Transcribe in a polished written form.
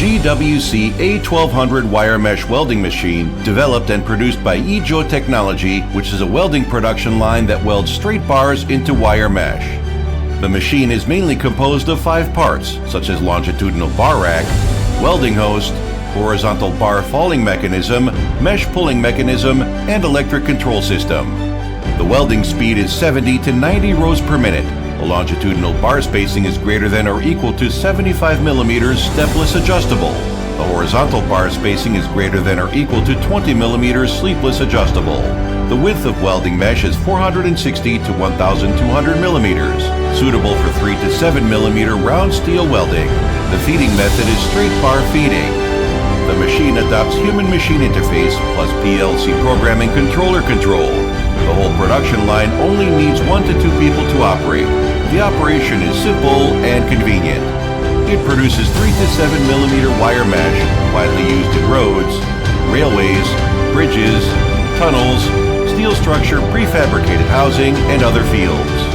GWC A1200 wire mesh welding machine, developed and produced by Xinzhou Technology, which is a welding production line that welds straight bars into wire mesh. The machine is mainly composed of 5 parts, such as longitudinal bar rack, welding host, horizontal bar falling mechanism, mesh pulling mechanism, and electric control system. The welding speed is 70 to 90 rows per minute. The longitudinal bar spacing is greater than or equal to 75 millimeters stepless adjustable. The horizontal bar spacing is greater than or equal to 20 millimeters sleeveless adjustable. The width of welding mesh is 460 to 1,200 millimeters, suitable for 3 to 7 millimeter round steel welding. The feeding method is straight bar feeding. The machine adopts human-machine interface plus PLC programming controller control. The whole production line only needs 1 to 2 people to operate. The operation is simple and convenient. It produces 3 to 7 millimeter wire mesh, widely used in roads, railways, bridges, tunnels, steel structure, prefabricated housing, and other fields.